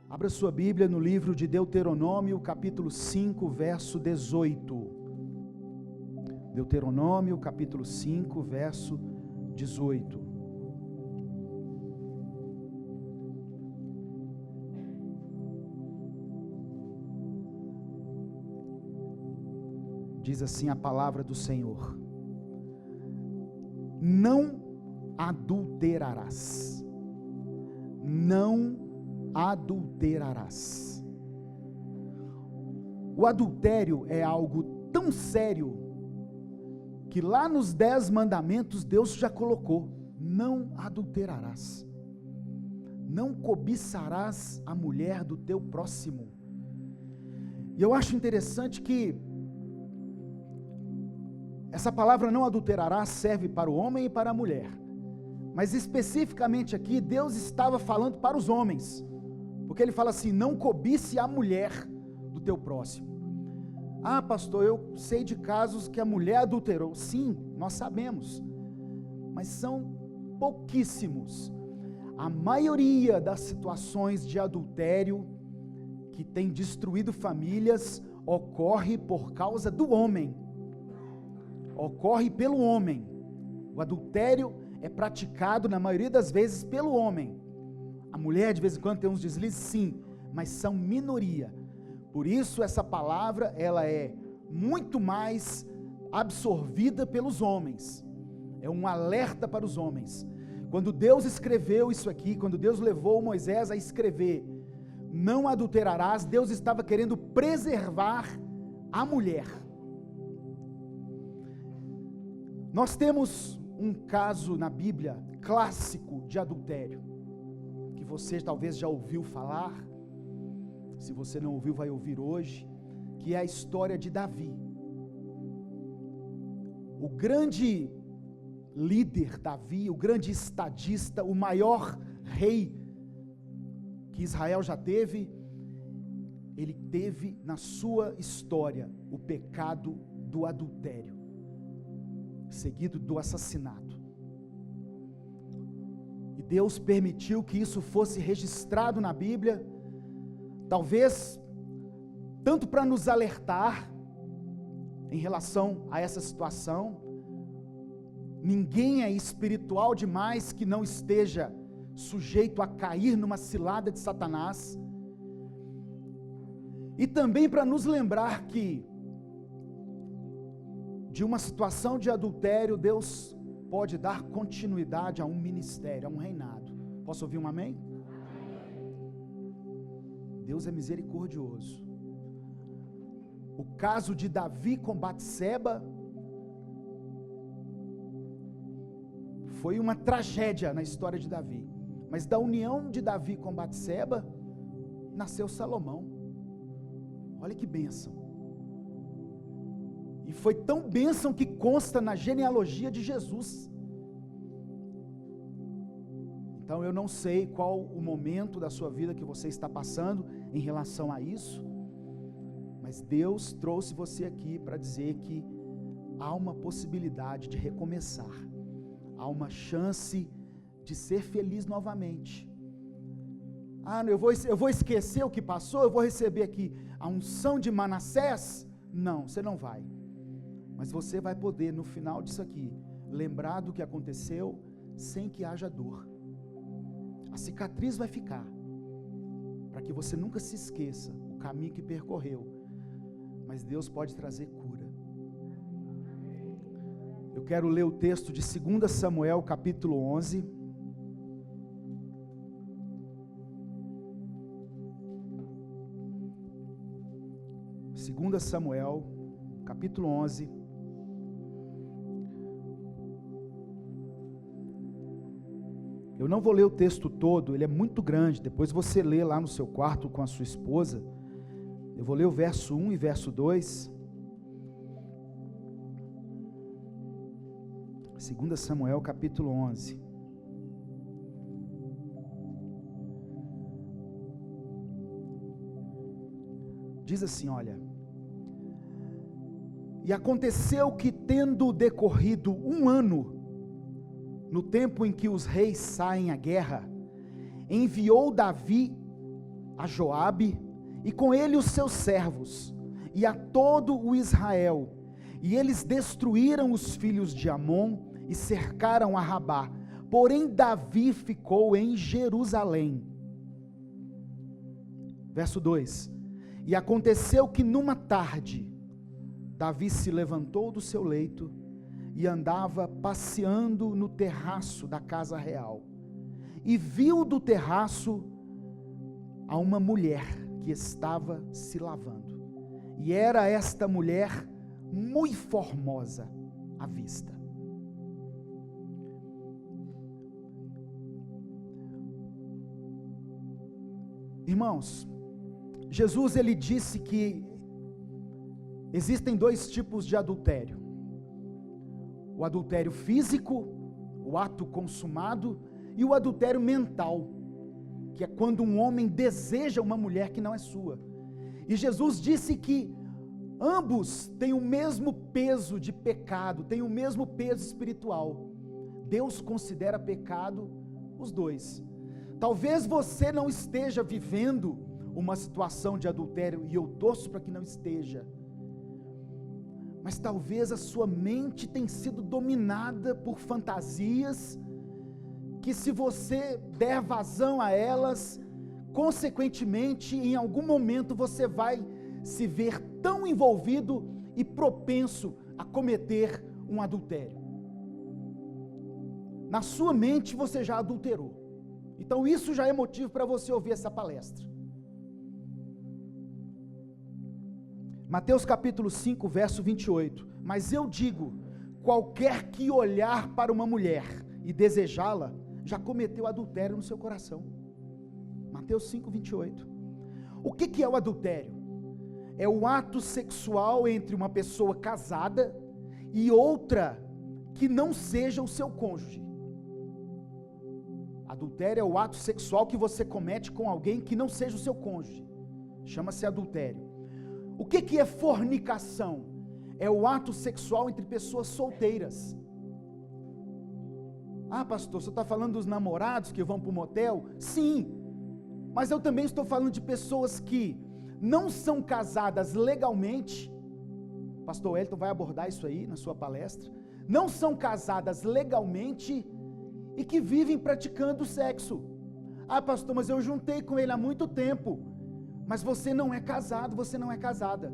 Abra sua Bíblia no livro de Deuteronômio, capítulo 5, verso 18. Deuteronômio, capítulo 5, verso 18. Diz assim a palavra do Senhor: não adulterarás. Não adulterarás. O adultério é algo tão sério que lá nos 10 mandamentos Deus já colocou: não adulterarás, não cobiçarás a mulher do teu próximo. E eu acho interessante que essa palavra não adulterarás serve para o homem e para a mulher, mas especificamente aqui Deus estava falando para os homens, porque ele fala assim: não cobice a mulher do teu próximo. Ah, pastor, eu sei de casos que a mulher adulterou. Sim, nós sabemos, mas são pouquíssimos. A maioria das situações de adultério que tem destruído famílias ocorre por causa do homem, ocorre pelo homem. O adultério é praticado na maioria das vezes pelo homem. A mulher de vez em quando tem uns deslizes, sim, mas são minoria. Por isso essa palavra ela é muito mais absorvida pelos homens. É um alerta para os homens. Quando Deus escreveu isso aqui, quando Deus levou Moisés a escrever não adulterarás, Deus estava querendo preservar a mulher. Nós temos um caso na Bíblia clássico de adultério, que você talvez já ouviu falar, se você não ouviu vai ouvir hoje, que é a história de Davi. O grande líder Davi, o grande estadista, o maior rei que Israel já teve, ele teve na sua história o pecado do adultério, seguido do assassinato. E Deus permitiu que isso fosse registrado na Bíblia, talvez tanto para nos alertar em relação a essa situação. Ninguém é espiritual demais que não esteja sujeito a cair numa cilada de Satanás, e também para nos lembrar que de uma situação de adultério Deus pode dar continuidade a um ministério, a um reinado. Posso ouvir um amém? Deus é misericordioso. O caso de Davi com Batseba foi uma tragédia na história de Davi, mas da união de Davi com Batseba nasceu Salomão. Olha que bênção. E foi tão bênção que consta na genealogia de Jesus. Então eu não sei qual o momento da sua vida que você está passando em relação a isso, mas Deus trouxe você aqui para dizer que há uma possibilidade de recomeçar, há uma chance de ser feliz novamente. Ah, eu vou esquecer o que passou, eu vou receber aqui a unção de Manassés? Não, você não vai. Mas você vai poder, no final disso aqui, lembrar do que aconteceu sem que haja dor. A cicatriz vai ficar, para que você nunca se esqueça o caminho que percorreu. Mas Deus pode trazer cura. Eu quero ler o texto de 2 Samuel, capítulo 11. Segunda Samuel, capítulo 11. Eu não vou ler o texto todo, ele é muito grande, depois você lê lá no seu quarto com a sua esposa. Eu vou ler o verso 1 e verso 2. 2 Samuel, capítulo 11. Diz assim, olha: e aconteceu que, tendo decorrido 1 ano, no tempo em que os reis saem à guerra, enviou Davi a Joabe, e com ele os seus servos, e a todo o Israel, e eles destruíram os filhos de Amon, e cercaram a Rabá, porém Davi ficou em Jerusalém. Verso 2, e aconteceu que numa tarde, Davi se levantou do seu leito, e andava passeando no terraço da casa real, e viu do terraço a uma mulher que estava se lavando, e era esta mulher muito formosa à vista. Irmãos, Jesus ele disse que existem dois tipos de adultério: o adultério físico, o ato consumado, e o adultério mental, que é quando um homem deseja uma mulher que não é sua. E Jesus disse que ambos têm o mesmo peso de pecado, têm o mesmo peso espiritual. Deus considera pecado os dois. Talvez você não esteja vivendo uma situação de adultério, e eu torço para que não esteja, mas talvez a sua mente tenha sido dominada por fantasias, que se você der vazão a elas, consequentemente, em algum momento você vai se ver tão envolvido e propenso a cometer um adultério. Na sua mente você já adulterou. Então isso já é motivo para você ouvir essa palestra. Mateus capítulo 5, verso 28. Mas eu digo, qualquer que olhar para uma mulher e desejá-la, já cometeu adultério no seu coração. Mateus 5, 28. O que é o adultério? É o ato sexual entre uma pessoa casada e outra que não seja o seu cônjuge. Adultério é o ato sexual que você comete com alguém que não seja o seu cônjuge. Chama-se adultério. O que é fornicação? É o ato sexual entre pessoas solteiras. Ah, pastor, você está falando dos namorados que vão para o motel? Sim, mas eu também estou falando de pessoas que não são casadas legalmente. Pastor Wellington vai abordar isso aí na sua palestra. Não são casadas legalmente e que vivem praticando sexo. Ah, pastor, mas eu juntei com ele há muito tempo. Mas você não é casado, você não é casada.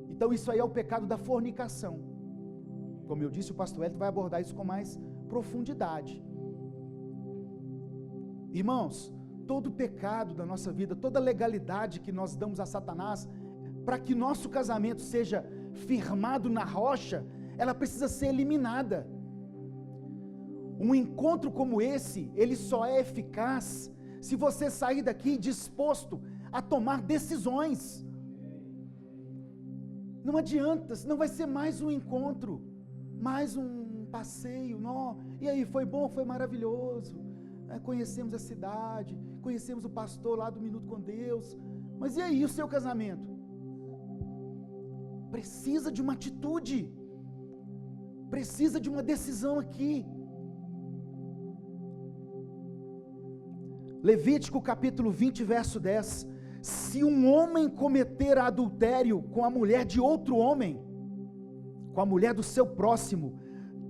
Então isso aí é o pecado da fornicação. Como eu disse, o pastor Wellington vai abordar isso com mais profundidade. Irmãos, todo pecado da nossa vida, toda legalidade que nós damos a Satanás, para que nosso casamento seja firmado na rocha, ela precisa ser eliminada. Um encontro como esse, ele só é eficaz se você sair daqui disposto a tomar decisões. Não adianta, senão vai ser mais um encontro, mais um passeio. Não, e aí, foi bom? Foi maravilhoso. Conhecemos a cidade, conhecemos o pastor lá do Minuto com Deus, mas e aí o seu casamento? Precisa de uma atitude, precisa de uma decisão aqui. Levítico capítulo 20, verso 10. Se um homem cometer adultério com a mulher de outro homem, com a mulher do seu próximo,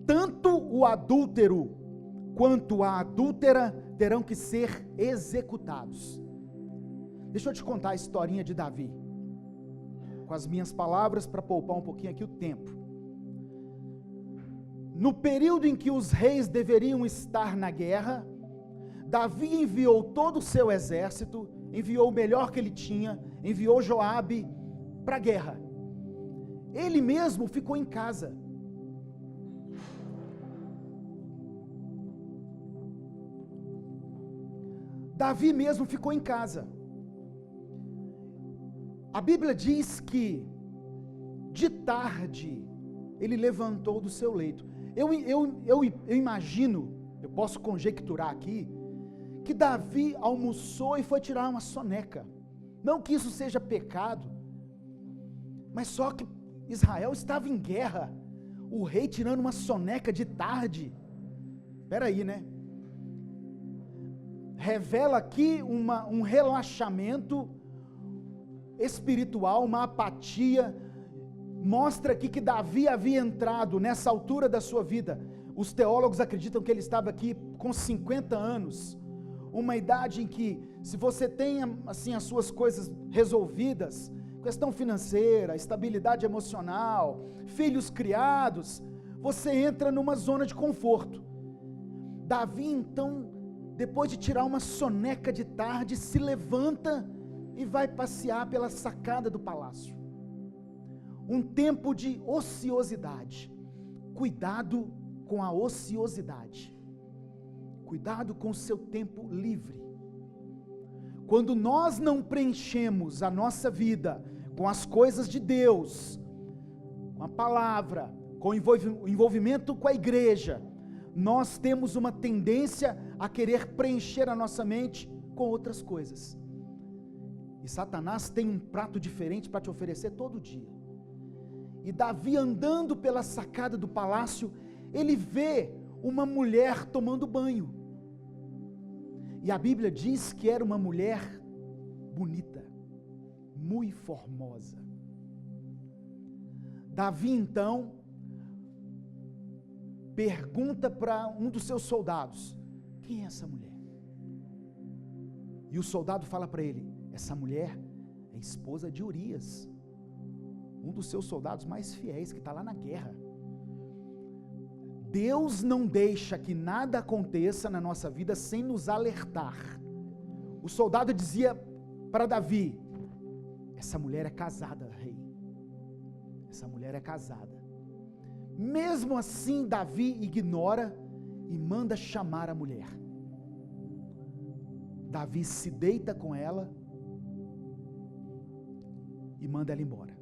tanto o adúltero quanto a adúltera terão que ser executados. Deixa eu te contar a historinha de Davi, com as minhas palavras, para poupar um pouquinho aqui o tempo. No período em que os reis deveriam estar na guerra, Davi enviou todo o seu exército, enviou o melhor que ele tinha, enviou Joabe para a guerra. Ele mesmo ficou em casa. Davi mesmo ficou em casa. A Bíblia diz que de tarde ele levantou do seu leito. Eu imagino, eu posso conjecturar aqui, que Davi almoçou e foi tirar uma soneca. Não que isso seja pecado, mas só que Israel estava em guerra, o rei tirando uma soneca de tarde. Espera aí, né? revela aqui um relaxamento espiritual, uma apatia. Mostra aqui que Davi havia entrado nessa altura da sua vida. Os teólogos acreditam que ele estava aqui com 50 anos, uma idade em que, se você tem assim as suas coisas resolvidas, questão financeira, estabilidade emocional, filhos criados, você entra numa zona de conforto. Davi então, depois de tirar uma soneca de tarde, se levanta e vai passear pela sacada do palácio. Um tempo de ociosidade. Cuidado com a ociosidade. Cuidado com o seu tempo livre. Quando nós não preenchemos a nossa vida com as coisas de Deus, com a palavra, com o envolvimento com a igreja, nós temos uma tendência a querer preencher a nossa mente com outras coisas. E Satanás tem um prato diferente para te oferecer todo dia. E Davi, andando pela sacada do palácio, ele vê uma mulher tomando banho. E a Bíblia diz que era uma mulher bonita, muito formosa. Davi então pergunta para um dos seus soldados: quem é essa mulher? E o soldado fala para ele: essa mulher é esposa de Urias, um dos seus soldados mais fiéis, que está lá na guerra. Deus não deixa que nada aconteça na nossa vida sem nos alertar. O soldado dizia para Davi: essa mulher é casada, rei. Essa mulher é casada. Mesmo assim, Davi ignora e manda chamar a mulher. Davi se deita com ela e manda ela embora.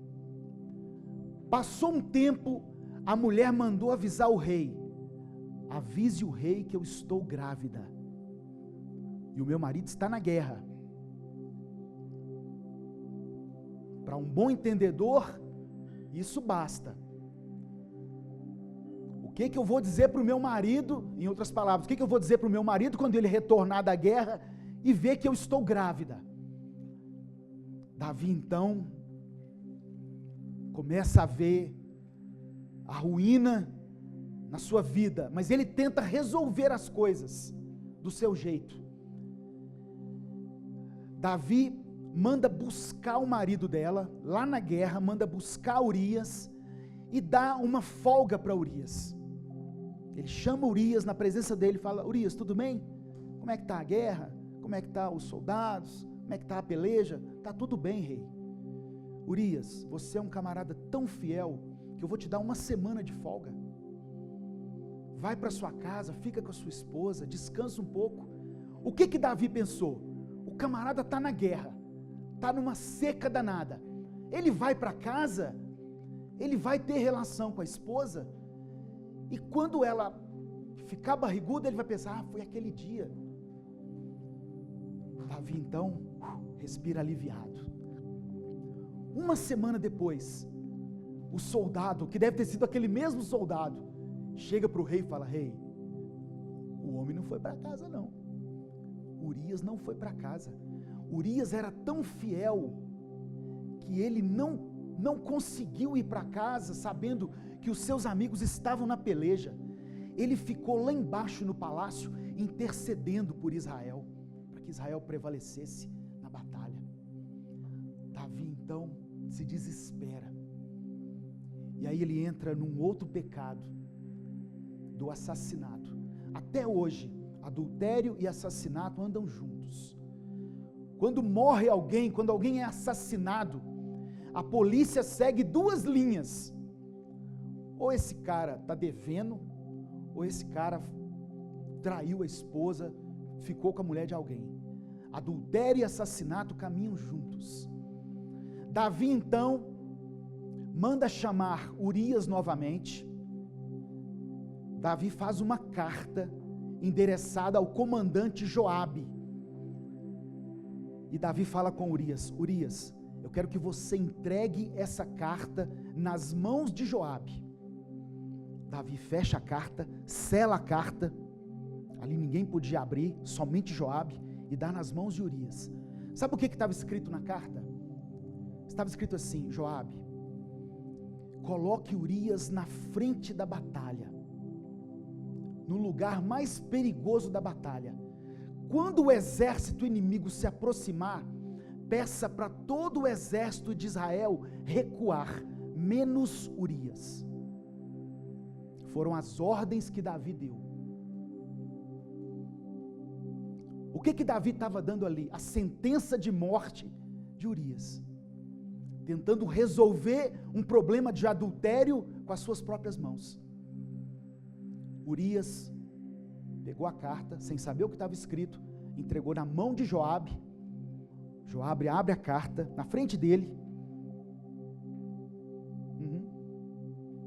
Passou um tempo, a mulher mandou avisar o rei: avise o rei que eu estou grávida, e o meu marido está na guerra. Para um bom entendedor, isso basta. O que eu vou dizer para o meu marido, em outras palavras, o que eu vou dizer para o meu marido quando ele retornar da guerra e ver que eu estou grávida? Davi então começa a ver a ruína na sua vida, mas ele tenta resolver as coisas do seu jeito. Davi manda buscar o marido dela, lá na guerra, manda buscar Urias e dá uma folga para Urias. Ele chama Urias na presença dele e fala: Urias, tudo bem? Como é que está a guerra? Como é que estão os soldados? Como é que está a peleja? Está tudo bem, rei. Urias, você é um camarada tão fiel que eu vou te dar uma semana de folga. Vai para sua casa, fica com a sua esposa, descansa um pouco. O que Davi pensou? O camarada está na guerra, está numa seca danada. Ele vai para casa, ele vai ter relação com a esposa, e quando ela ficar barriguda, ele vai pensar: foi aquele dia. Davi então respira aliviado. Uma semana depois, o soldado, que deve ter sido aquele mesmo soldado, chega para o rei e fala: rei, o homem não foi para casa não. Urias não foi para casa. Urias era tão fiel que ele não conseguiu ir para casa sabendo que os seus amigos estavam na peleja. Ele ficou lá embaixo no palácio intercedendo por Israel, para que Israel prevalecesse na batalha. Davi então se desespera, e aí ele entra num outro pecado, do assassinato. Até hoje, adultério e assassinato andam juntos. Quando morre alguém, quando alguém é assassinado, a polícia segue duas linhas: ou esse cara está devendo, ou esse cara traiu a esposa, ficou com a mulher de alguém. Adultério e assassinato caminham juntos. Davi então manda chamar Urias novamente. Davi faz uma carta endereçada ao comandante Joabe. E Davi fala com Urias: Urias, eu quero que você entregue essa carta nas mãos de Joabe. Davi fecha a carta, sela a carta. Ali ninguém podia abrir, somente Joabe, e dar nas mãos de Urias. Sabe o que estava escrito na carta? Estava escrito assim: Joabe, coloque Urias na frente da batalha, no lugar mais perigoso da batalha. Quando o exército inimigo se aproximar, peça para todo o exército de Israel recuar, menos Urias. Foram as ordens que Davi deu. O que Davi estava dando ali? A sentença de morte de Urias, tentando resolver um problema de adultério com as suas próprias mãos. Urias pegou a carta, sem saber o que estava escrito, entregou na mão de Joabe. Joabe abre a carta na frente dele.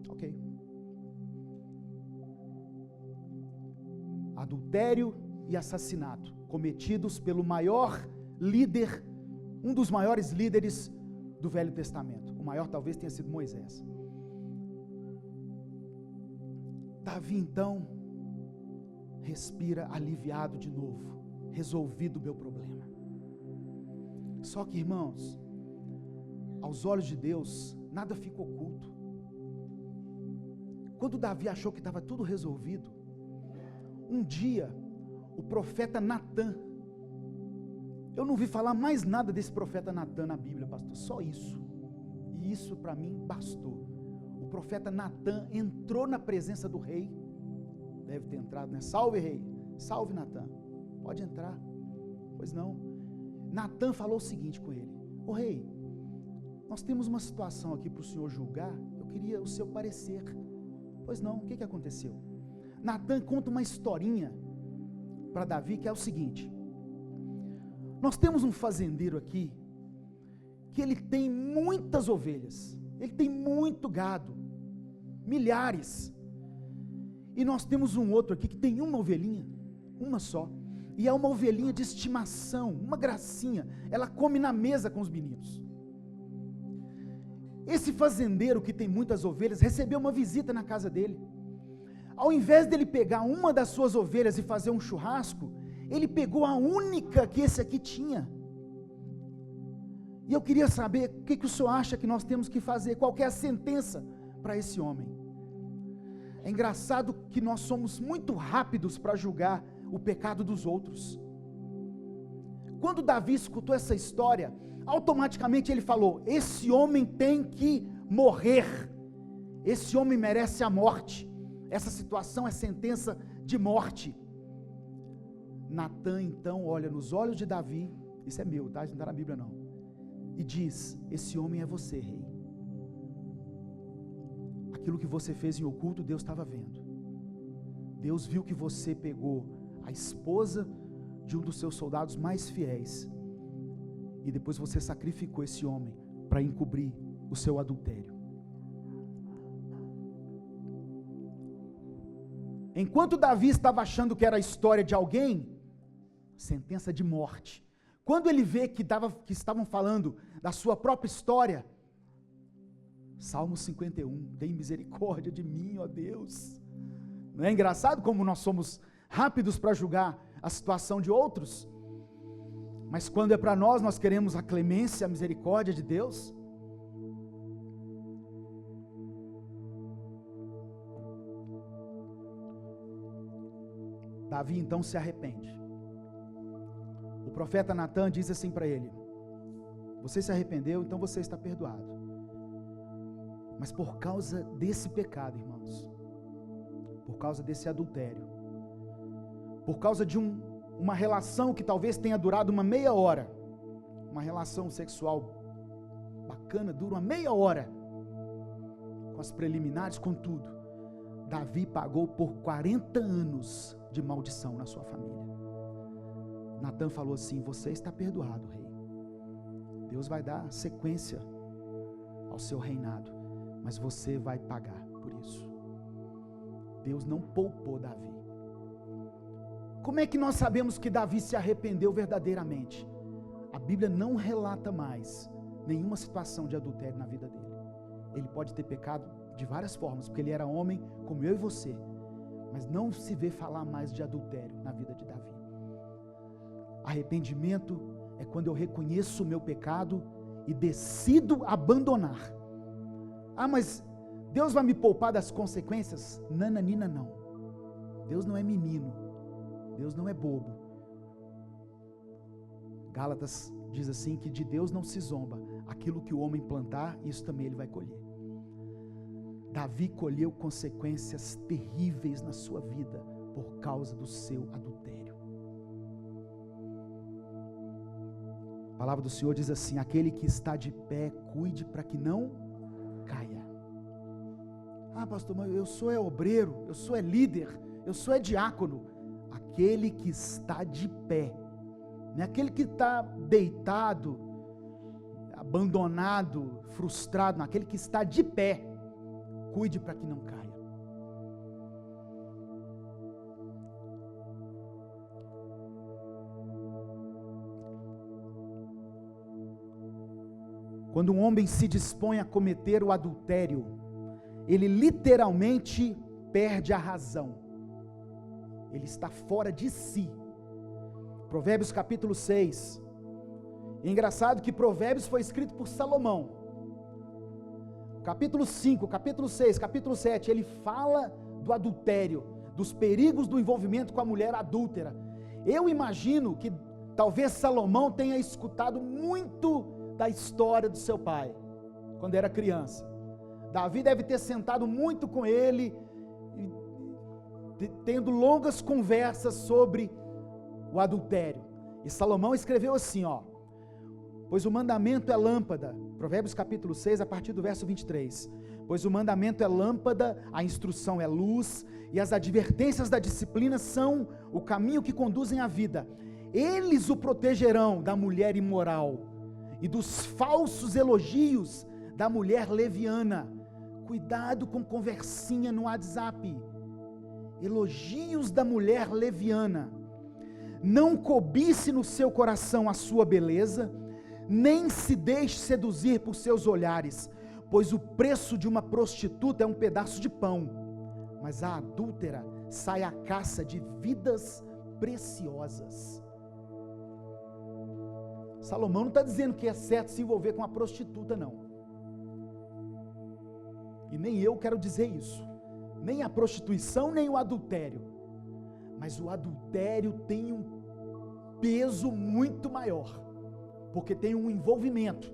Ok. Adultério e assassinato cometidos pelo maior líder, um dos maiores líderes do Velho Testamento. O maior talvez tenha sido Moisés. Davi então respira aliviado de novo, resolvido o meu problema. Só que, irmãos, aos olhos de Deus, nada fica oculto. Quando Davi achou que estava tudo resolvido, um dia, o profeta Natã, eu não vi falar mais nada desse profeta Natã na Bíblia, pastor, só isso. E isso para mim bastou. O profeta Natã entrou na presença do rei, deve ter entrado, né? Salve, rei, salve, Natã, pode entrar. Pois não. Natã falou o seguinte com ele: ô rei, nós temos uma situação aqui para o senhor julgar, eu queria o seu parecer. Pois não, o que aconteceu? Natã conta uma historinha para Davi, que é o seguinte: nós temos um fazendeiro aqui, que ele tem muitas ovelhas, ele tem muito gado, milhares, e nós temos um outro aqui que tem uma ovelhinha, uma só, e é uma ovelhinha de estimação, uma gracinha, ela come na mesa com os meninos. Esse fazendeiro que tem muitas ovelhas, recebeu uma visita na casa dele. Ao invés dele pegar uma das suas ovelhas e fazer um churrasco, ele pegou a única que esse aqui tinha. E eu queria saber o que o senhor acha que nós temos que fazer, qual que é a sentença para esse homem. É engraçado que nós somos muito rápidos para julgar o pecado dos outros. Quando Davi escutou essa história, automaticamente ele falou: esse homem tem que morrer, esse homem merece a morte, essa situação é sentença de morte. Natã então olha nos olhos de Davi, isso é meu, tá? Isso não está na Bíblia não, e diz: esse homem é você, rei. Aquilo que você fez em oculto, Deus estava vendo. Deus viu que você pegou a esposa de um dos seus soldados mais fiéis, e depois você sacrificou esse homem para encobrir o seu adultério. Enquanto Davi estava achando que era a história de alguém, sentença de morte. Quando ele vê que estavam falando da sua própria história, Salmo 51, tem misericórdia de mim, ó Deus. Não é engraçado como nós somos rápidos para julgar a situação de outros? Mas quando é para nós, nós queremos a clemência, a misericórdia de Deus. Davi então se arrepende. O profeta Natã diz assim para ele: você se arrependeu, então você está perdoado. Mas por causa desse pecado, irmãos, por causa desse adultério, por causa de uma relação que talvez tenha durado uma meia hora, uma relação sexual bacana, dura uma meia hora, com as preliminares, com tudo, Davi pagou por 40 anos de maldição na sua família. Natã falou assim: você está perdoado, rei. Deus vai dar sequência ao seu reinado, mas você vai pagar por isso. Deus não poupou Davi. Como é que nós sabemos que Davi se arrependeu verdadeiramente? A Bíblia não relata mais nenhuma situação de adultério na vida dele. Ele pode ter pecado de várias formas, porque ele era homem como eu e você, Mas não se vê falar mais de adultério na vida de Davi. Arrependimento é quando eu reconheço o meu pecado e decido abandonar. Ah, mas Deus vai me poupar das consequências? Nananina, não. Deus não é menino. Deus não é bobo. Gálatas diz assim que de Deus não se zomba. Aquilo que o homem plantar, isso também ele vai colher. Davi colheu consequências terríveis na sua vida por causa do seu adultério. A palavra do Senhor diz assim: aquele que está de pé, cuide para que não caia. Ah, pastor, mas eu sou obreiro, eu sou líder, eu sou diácono. Aquele que está de pé, não é aquele que está deitado, abandonado, frustrado, não, aquele que está de pé, cuide para que não caia. Quando um homem se dispõe a cometer o adultério, ele literalmente perde a razão. Ele está fora de si. Provérbios capítulo 6. É engraçado que Provérbios foi escrito por Salomão. Capítulo 5, capítulo 6, capítulo 7, ele fala do adultério, dos perigos do envolvimento com a mulher adúltera. Eu imagino que talvez Salomão tenha escutado muito da história do seu pai, quando era criança. Davi deve ter sentado muito com ele, tendo longas conversas sobre o adultério. E Salomão escreveu assim, pois o mandamento é lâmpada, Provérbios capítulo 6, a partir do verso 23, pois o mandamento é lâmpada, a instrução é luz, e as advertências da disciplina são o caminho que conduzem à vida. Eles o protegerão da mulher imoral, e dos falsos elogios da mulher leviana. Cuidado com conversinha no WhatsApp, elogios da mulher leviana. Não cobice no seu coração a sua beleza, nem se deixe seduzir por seus olhares, pois o preço de uma prostituta é um pedaço de pão, mas a adúltera sai à caça de vidas preciosas. Salomão não está dizendo que é certo se envolver com a prostituta, não. E nem eu quero dizer isso. Nem a prostituição, nem o adultério. Mas o adultério tem um peso muito maior, porque tem um envolvimento.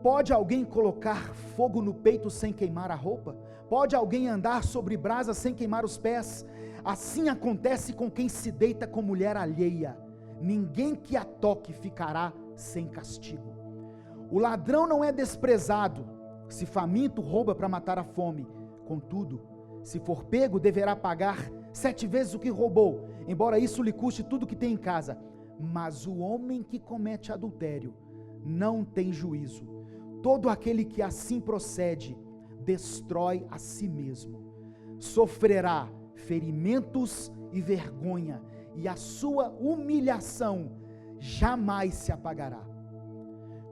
Pode alguém colocar fogo no peito sem queimar a roupa? Pode alguém andar sobre brasa sem queimar os pés? Assim acontece com quem se deita com mulher alheia. Ninguém que a toque ficará sem castigo. O ladrão não é desprezado, se faminto rouba para matar a fome. Contudo, se for pego, deverá pagar 7 vezes o que roubou, embora isso lhe custe tudo que tem em casa. Mas o homem que comete adultério não tem juízo. Todo aquele que assim procede, destrói a si mesmo. Sofrerá ferimentos e vergonha, e a sua humilhação jamais se apagará.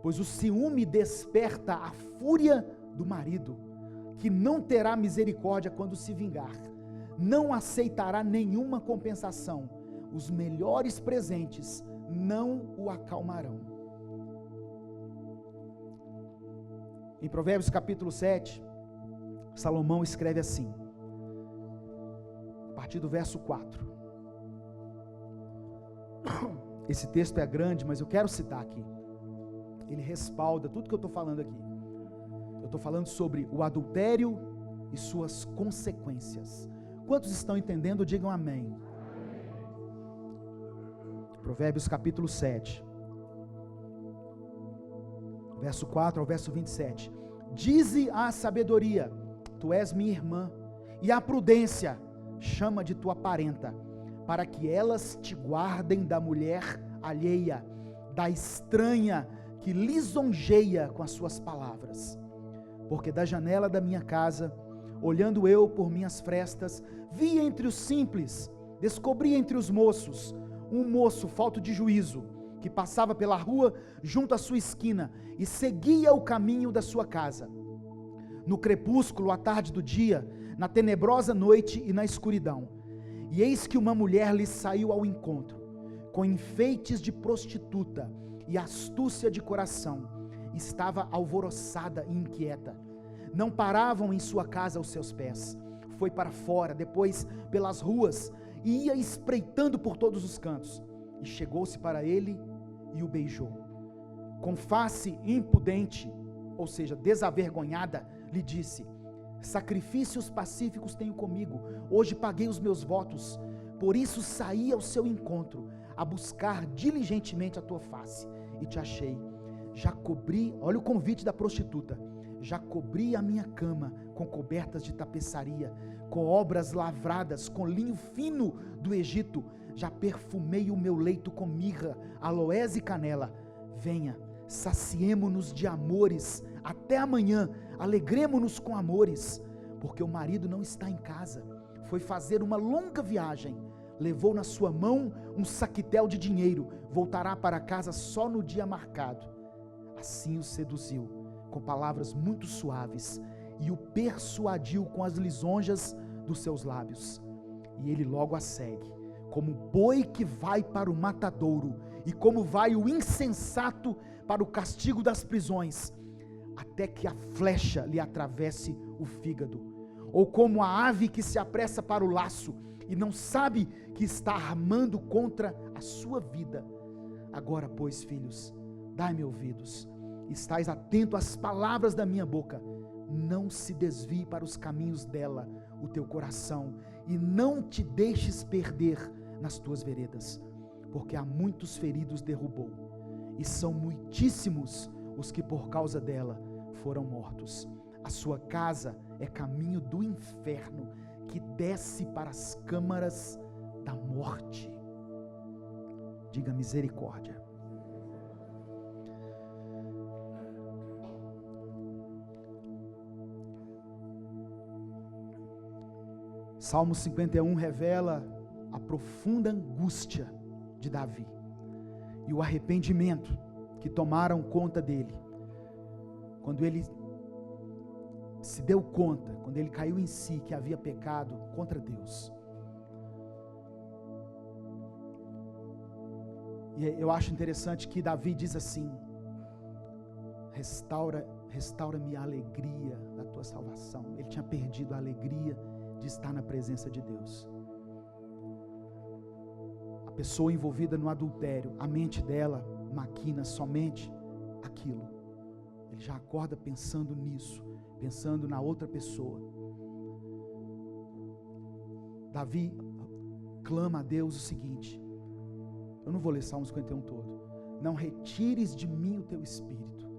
Pois o ciúme desperta a fúria do marido, que não terá misericórdia quando se vingar, não aceitará nenhuma compensação, os melhores presentes não o acalmarão. Em Provérbios capítulo 7, Salomão escreve assim, a partir do verso 4. Esse texto é grande, mas eu quero citar aqui. Ele respalda tudo que eu estou falando aqui. Eu estou falando sobre o adultério e suas consequências. Quantos estão entendendo? Digam amém. Provérbios capítulo 7, verso 4 ao verso 27. Dize à sabedoria, tu és minha irmã, e à prudência, chama de tua parenta, para que elas te guardem da mulher alheia, da estranha que lisonjeia com as suas palavras. Porque da janela da minha casa, olhando eu por minhas frestas, vi entre os simples, descobri entre os moços, um moço falto de juízo, que passava pela rua junto à sua esquina, e seguia o caminho da sua casa. No crepúsculo, à tarde do dia, na tenebrosa noite e na escuridão. E eis que uma mulher lhe saiu ao encontro, com enfeites de prostituta e astúcia de coração. Estava alvoroçada e inquieta. Não paravam em sua casa os seus pés. Foi para fora, depois pelas ruas, e ia espreitando por todos os cantos. E chegou-se para ele e o beijou. Com face impudente, ou seja, desavergonhada, lhe disse: sacrifícios pacíficos tenho comigo, hoje paguei os meus votos, por isso saí ao seu encontro, a buscar diligentemente a tua face, e te achei. Já cobri, olha o convite da prostituta, já cobri a minha cama com cobertas de tapeçaria, com obras lavradas, com linho fino do Egito, já perfumei o meu leito com mirra, aloés e canela. Venha, saciemo-nos de amores, até amanhã, alegremo-nos com amores, porque o marido não está em casa, foi fazer uma longa viagem, levou na sua mão um saquitel de dinheiro, voltará para casa só no dia marcado. Assim o seduziu, com palavras muito suaves, e o persuadiu com as lisonjas dos seus lábios. E ele logo a segue, como boi que vai para o matadouro, e como vai o insensato para o castigo das prisões, até que a flecha lhe atravesse o fígado, ou como a ave que se apressa para o laço, e não sabe que está armando contra a sua vida. Agora, pois, filhos, dai-me ouvidos, estais atento às palavras da minha boca, não se desvie para os caminhos dela o teu coração, e não te deixes perder nas tuas veredas, porque há muitos feridos derrubou, e são muitíssimos os que por causa dela foram mortos. A sua casa é caminho do inferno, que desce para as câmaras da morte. Diga misericórdia. Salmo 51 revela a profunda angústia de Davi e o arrependimento que tomaram conta dele, quando ele se deu conta, quando ele caiu em si que havia pecado contra Deus. E eu acho interessante que Davi diz assim: restaura-me a alegria da tua salvação. Ele tinha perdido a alegria de estar na presença de Deus. A pessoa envolvida no adultério, a mente dela maquina somente aquilo. Ele já acorda pensando nisso, pensando na outra pessoa. Davi clama a Deus o seguinte, eu não vou ler Salmo 51 todo: não retires de mim o teu espírito.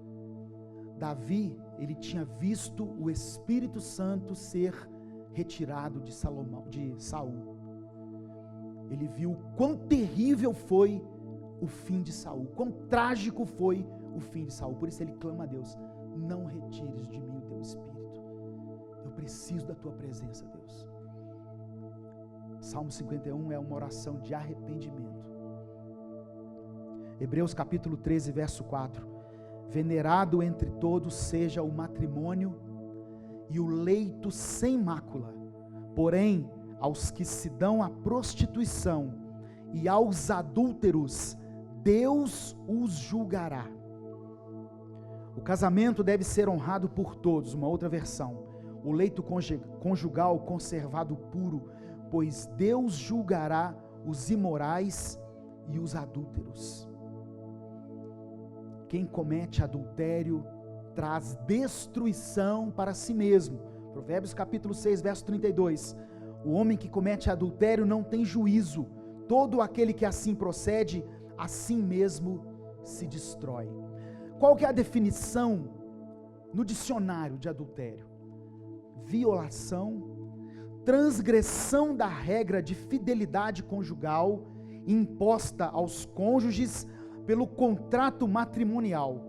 Davi, ele tinha visto o Espírito Santo ser retirado de Saul. Ele viu o quão terrível foi o fim de Saul, quão trágico foi o fim de Saul. Por isso ele clama a Deus: não retires de mim o teu espírito, eu preciso da tua presença, Deus. Salmo 51 é uma oração de arrependimento. Hebreus capítulo 13, verso 4: venerado entre todos seja o matrimônio e o leito sem mácula, porém aos que se dão à prostituição e aos adúlteros Deus os julgará. O casamento deve ser honrado por todos, uma outra versão. O leito conjugal conservado puro, pois Deus julgará os imorais e os adúlteros. Quem comete adultério traz destruição para si mesmo. Provérbios capítulo 6, verso 32. O homem que comete adultério não tem juízo. Todo aquele que assim procede, assim mesmo se destrói. Qual que é a definição no dicionário de adultério? Violação, transgressão da regra de fidelidade conjugal imposta aos cônjuges pelo contrato matrimonial,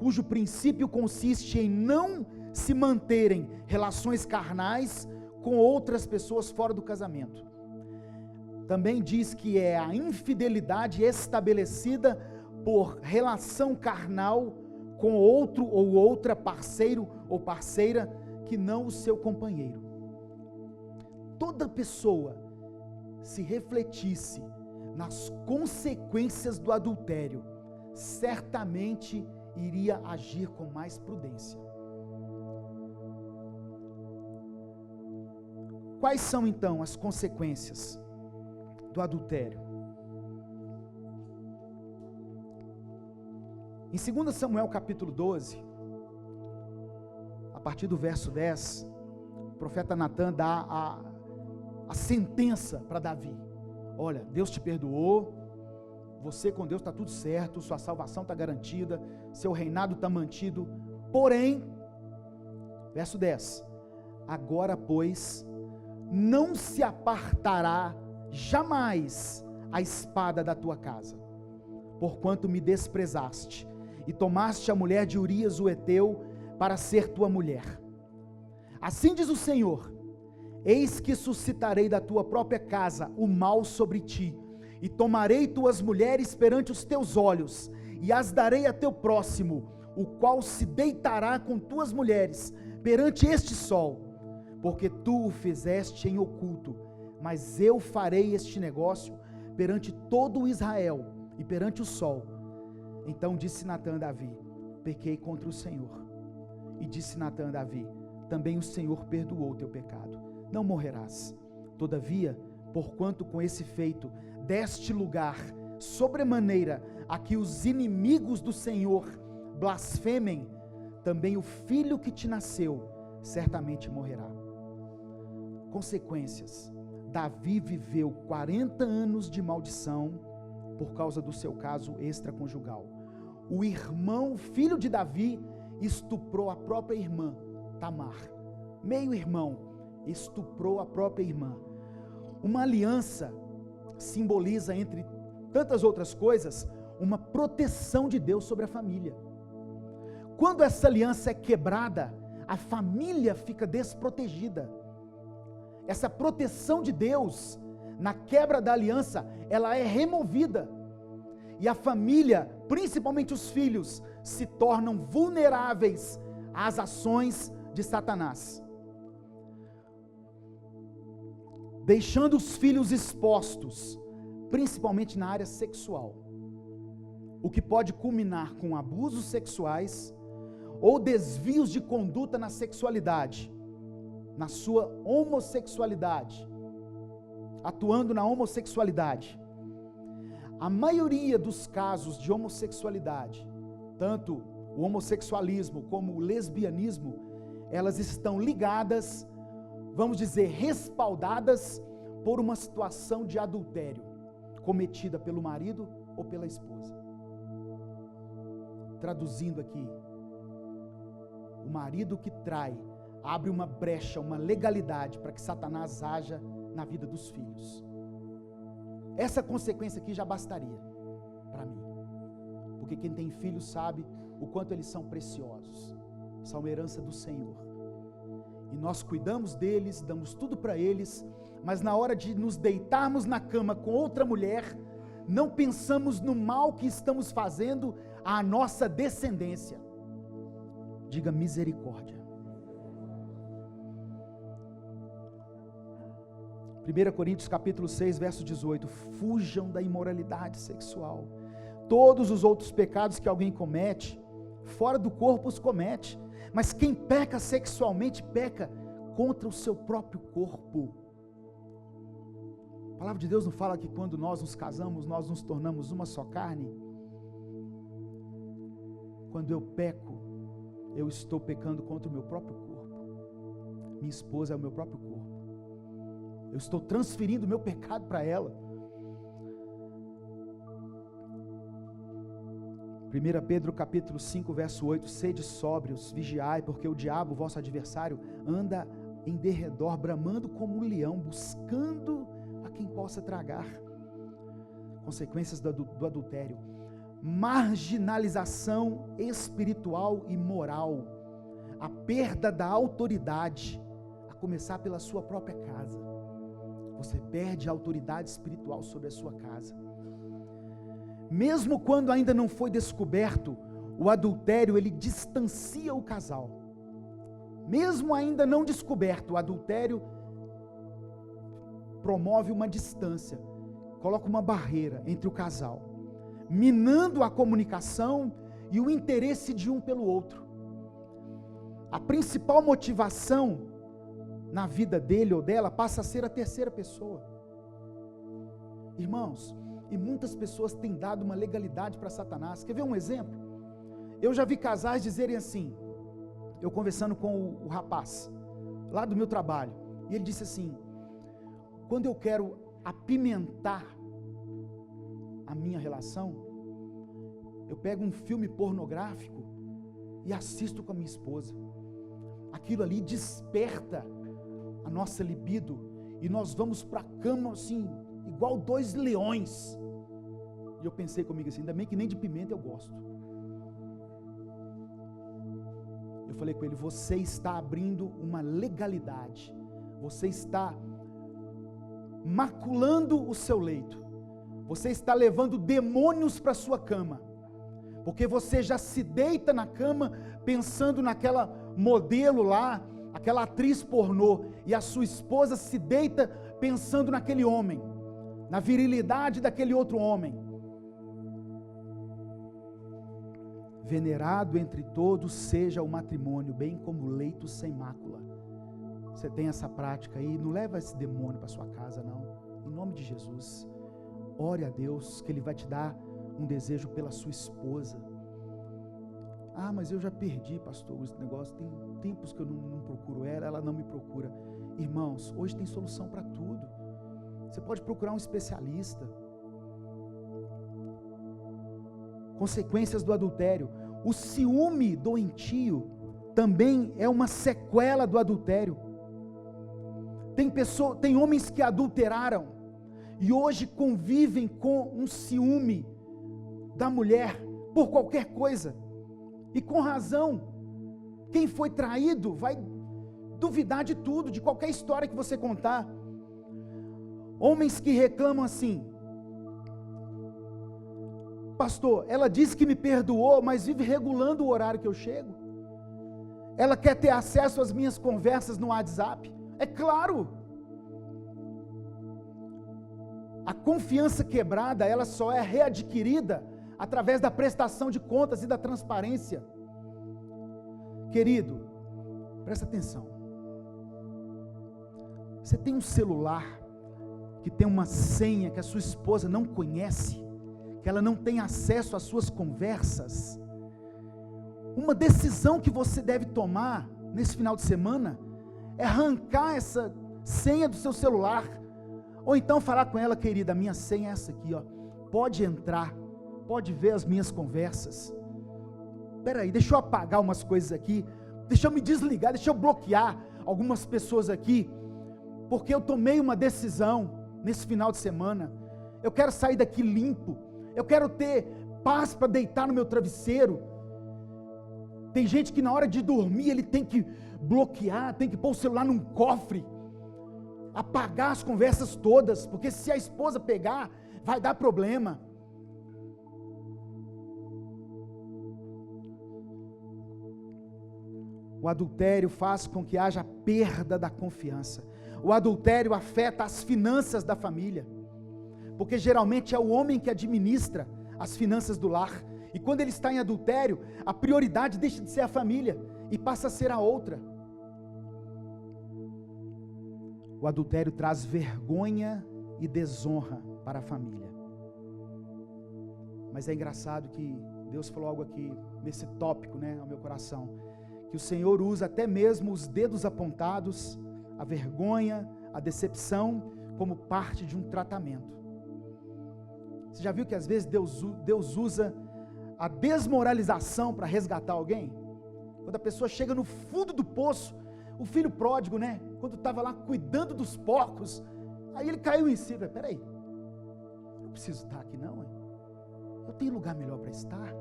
cujo princípio consiste em não se manterem relações carnais com outras pessoas fora do casamento. Também diz que é a infidelidade estabelecida por relação carnal com outro ou outra parceiro ou parceira que não o seu companheiro. toda pessoa se refletisse nas consequências do adultério, certamente iria agir com mais prudência. Quais são então as consequências do adultério? Em 2 Samuel capítulo 12, a partir do verso 10, o profeta Natan dá a sentença para Davi. Olha, Deus te perdoou, você com Deus está tudo certo, sua salvação está garantida, seu reinado está mantido, porém, verso 10, agora pois, não se apartará jamais a espada da tua casa, porquanto me desprezaste, e tomaste a mulher de Urias o Heteu, para ser tua mulher. Assim diz o Senhor, eis que suscitarei da tua própria casa o mal sobre ti, e tomarei tuas mulheres perante os teus olhos, e as darei a teu próximo, o qual se deitará com tuas mulheres perante este sol, porque tu o fizeste em oculto, mas eu farei este negócio perante todo o Israel e perante o sol. Então disse Natan a Davi, pequei contra o Senhor. E disse Natan a Davi, também o Senhor perdoou o teu pecado, não morrerás. Todavia, porquanto com esse feito deste lugar sobremaneira a que os inimigos do Senhor blasfemem, também o filho que te nasceu certamente morrerá. Consequências: Davi viveu 40 anos de maldição por causa do seu caso extraconjugal. O irmão, filho de Davi, estuprou a própria irmã, Tamar. Meio-irmão estuprou a própria irmã. Uma aliança simboliza, entre tantas outras coisas, uma proteção de Deus sobre a família. Quando essa aliança é quebrada, a família fica desprotegida. Essa proteção de Deus, na quebra da aliança, ela é removida. E a família, principalmente os filhos, se tornam vulneráveis às ações de Satanás, deixando os filhos expostos, principalmente na área sexual, o que pode culminar com abusos sexuais ou desvios de conduta na sexualidade, na sua homossexualidade, atuando na homossexualidade. A maioria dos casos de homossexualidade, tanto o homossexualismo como o lesbianismo, elas estão ligadas, vamos dizer, respaldadas por uma situação de adultério, cometida pelo marido ou pela esposa. Traduzindo aqui, o marido que trai, abre uma brecha, uma legalidade para que Satanás haja na vida dos filhos. Essa consequência aqui já bastaria para mim, porque quem tem filhos sabe o quanto eles são preciosos, são herança do Senhor, e nós cuidamos deles, damos tudo para eles, mas na hora de nos deitarmos na cama com outra mulher, não pensamos no mal que estamos fazendo à nossa descendência. Diga misericórdia. 1 Coríntios capítulo 6, verso 18, fujam da imoralidade sexual. Todos os outros pecados que alguém comete, fora do corpo os comete, mas quem peca sexualmente, peca contra o seu próprio corpo. A palavra de Deus não fala que quando nós nos casamos, nós nos tornamos uma só carne? Quando eu peco, eu estou pecando contra o meu próprio corpo. Minha esposa é o meu próprio corpo. Eu estou transferindo o meu pecado para ela. 1 Pedro capítulo 5, verso 8, sede sóbrios, vigiai, porque o diabo, vosso adversário, anda em derredor, bramando como um leão, buscando a quem possa tragar. Consequências do adultério: marginalização espiritual e moral, a perda da autoridade, a começar pela sua própria casa. Você perde a autoridade espiritual sobre a sua casa. Mesmo quando ainda não foi descoberto, o adultério, ele distancia o casal. Mesmo ainda não descoberto, o adultério promove uma distância, coloca uma barreira entre o casal, minando a comunicação e o interesse de um pelo outro. A principal motivação na vida dele ou dela passa a ser a terceira pessoa. Irmãos, e muitas pessoas têm dado uma legalidade para Satanás. Quer ver um exemplo? Eu já vi casais dizerem assim, eu conversando com o rapaz, lá do meu trabalho, e ele disse assim, quando eu quero apimentar a minha relação, eu pego um filme pornográfico e assisto com a minha esposa. Aquilo ali desperta a nossa libido e nós vamos para a cama assim, igual dois leões. E eu pensei comigo assim, ainda bem que nem de pimenta eu gosto. Eu falei com ele, você está abrindo uma legalidade, você está maculando o seu leito, você está levando demônios para a sua cama, porque você já se deita na cama pensando naquela modelo lá, aquela atriz pornô, e a sua esposa se deita pensando naquele homem, na virilidade daquele outro homem. Venerado entre todos seja o matrimônio, bem como o leito sem mácula. Você tem essa prática aí, não leva esse demônio para sua casa não, em nome de Jesus. Ore a Deus que Ele vai te dar um desejo pela sua esposa. Ah, mas eu já perdi, pastor, esse negócio, tem tempos que eu não procuro ela não me procura. Irmãos, hoje tem solução para tudo. Você pode procurar um especialista. Consequências do adultério. O ciúme doentio também é uma sequela do adultério. Tem homens que adulteraram e hoje convivem com um ciúme da mulher por qualquer coisa, e com razão. Quem foi traído vai duvidar de tudo, de qualquer história que você contar. Homens que reclamam assim, pastor, ela disse que me perdoou, mas vive regulando o horário que eu chego. Ela quer ter acesso às minhas conversas no WhatsApp. É claro. A confiança quebrada, ela só é readquirida através da prestação de contas e da transparência. Querido, presta atenção. Você tem um celular que tem uma senha que a sua esposa não conhece, que ela não tem acesso às suas conversas. Uma decisão que você deve tomar nesse final de semana é arrancar essa senha do seu celular, ou então falar com ela, querida, a minha senha é essa aqui, ó. Pode entrar, pode ver as minhas conversas. Espera aí, deixa eu apagar umas coisas aqui, deixa eu me desligar, deixa eu bloquear algumas pessoas aqui, porque eu tomei uma decisão nesse final de semana. Eu quero sair daqui limpo, eu quero ter paz para deitar no meu travesseiro. Tem gente que na hora de dormir ele tem que bloquear, tem que pôr o celular num cofre, apagar as conversas todas, porque se a esposa pegar, vai dar problema. O adultério faz com que haja perda da confiança. O adultério afeta as finanças da família, porque geralmente é o homem que administra as finanças do lar, e quando ele está em adultério, a prioridade deixa de ser a família e passa a ser a outra. O adultério traz vergonha e desonra para a família. Mas é engraçado que Deus falou algo aqui nesse tópico, ao meu coração, que o Senhor usa até mesmo os dedos apontados, a vergonha, a decepção, como parte de um tratamento. Você já viu que às vezes Deus usa a desmoralização para resgatar alguém? Quando a pessoa chega no fundo do poço, o filho pródigo, quando estava lá cuidando dos porcos, aí ele caiu em si, peraí, eu não preciso estar aqui não, eu tenho lugar melhor para estar,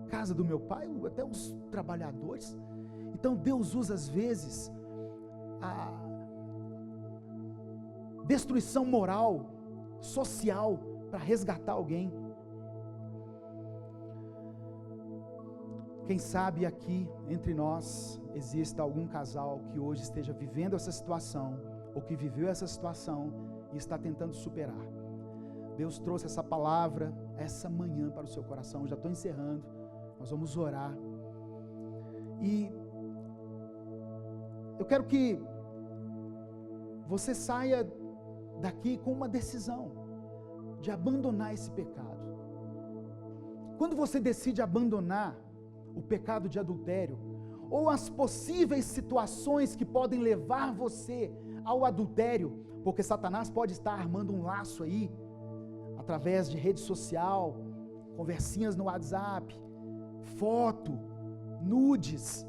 casa do meu pai, até os trabalhadores. Então Deus usa às vezes a destruição moral, social, para resgatar alguém. Quem sabe aqui entre nós exista algum casal que hoje esteja vivendo essa situação, ou que viveu essa situação e está tentando superar. Deus trouxe essa palavra essa manhã para o seu coração. Já estou encerrando. Nós vamos orar. E eu quero que você saia daqui com uma decisão de abandonar esse pecado. Quando você decide abandonar o pecado de adultério, ou as possíveis situações que podem levar você ao adultério, porque Satanás pode estar armando um laço aí, através de rede social, conversinhas no WhatsApp, foto, nudes.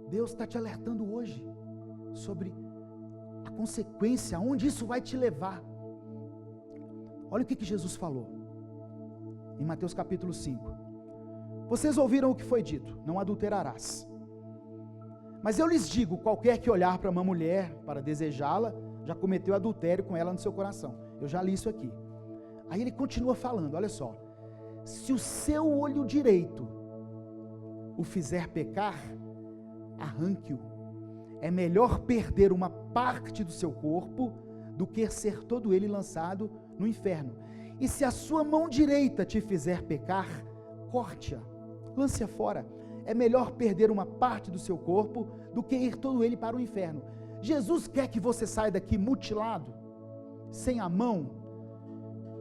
Deus está te alertando hoje sobre a consequência, aonde isso vai te levar. Olha o que Jesus falou em Mateus capítulo 5. Vocês ouviram o que foi dito: não adulterarás. Mas eu lhes digo, qualquer que olhar para uma mulher para desejá-la, já cometeu adultério com ela no seu coração. Eu já li isso aqui. Aí ele continua falando, olha só. Se o seu olho direito o fizer pecar, arranque-o. É melhor perder uma parte do seu corpo do que ser todo ele lançado no inferno. E se a sua mão direita te fizer pecar, corte-a, lance-a fora. É melhor perder uma parte do seu corpo do que ir todo ele para o inferno. Jesus quer que você saia daqui mutilado, sem a mão.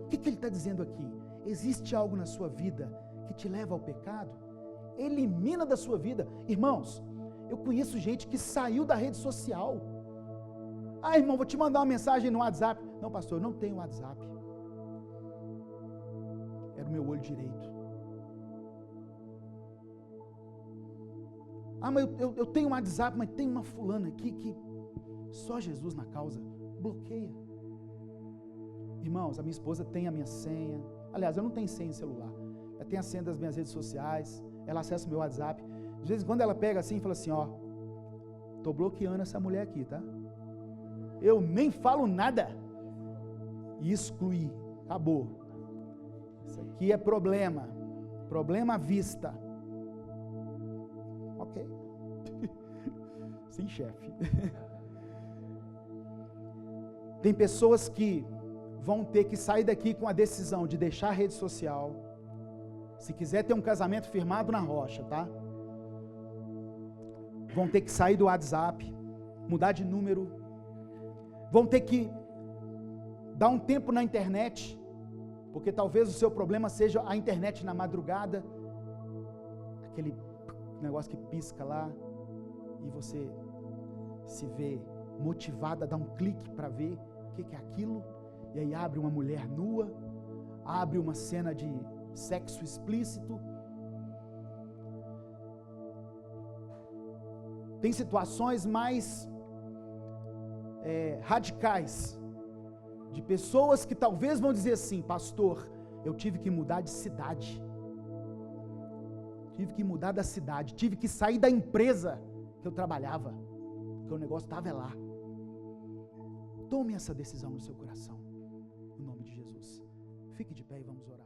O que ele está dizendo aqui? Existe algo na sua vida que te leva ao pecado? Elimina da sua vida. Irmãos, eu conheço gente que saiu da rede social. Ah, irmão, vou te mandar uma mensagem no WhatsApp. Não, pastor, eu não tenho WhatsApp. Era o meu olho direito. Ah, mas eu tenho um WhatsApp, mas tem uma fulana aqui que só Jesus na causa. Bloqueia. Irmãos, a minha esposa tem a minha senha. Aliás, eu não tenho senha em celular. Ela tem a senha das minhas redes sociais. Ela acessa o meu WhatsApp. De vez em quando ela pega assim e fala assim, ó, tô bloqueando essa mulher aqui, tá? Eu nem falo nada. E excluí. Acabou. Isso aqui é problema. Problema à vista. Ok. Sim, chefe. Tem pessoas que vão ter que sair daqui com a decisão de deixar a rede social. Se quiser ter um casamento firmado na rocha, tá? Vão ter que sair do WhatsApp, mudar de número. Vão ter que dar um tempo na internet, porque talvez o seu problema seja a internet na madrugada, aquele negócio que pisca lá, e você se vê motivado a dar um clique para ver o que é aquilo, e aí abre uma mulher nua, abre uma cena de sexo explícito. Tem situações mais radicais, de pessoas que talvez vão dizer assim, pastor, eu tive que mudar de cidade, tive que mudar da cidade, tive que sair da empresa que eu trabalhava, porque o negócio estava lá. Tome essa decisão no seu coração, no nome de Jesus. Fique de pé e vamos orar.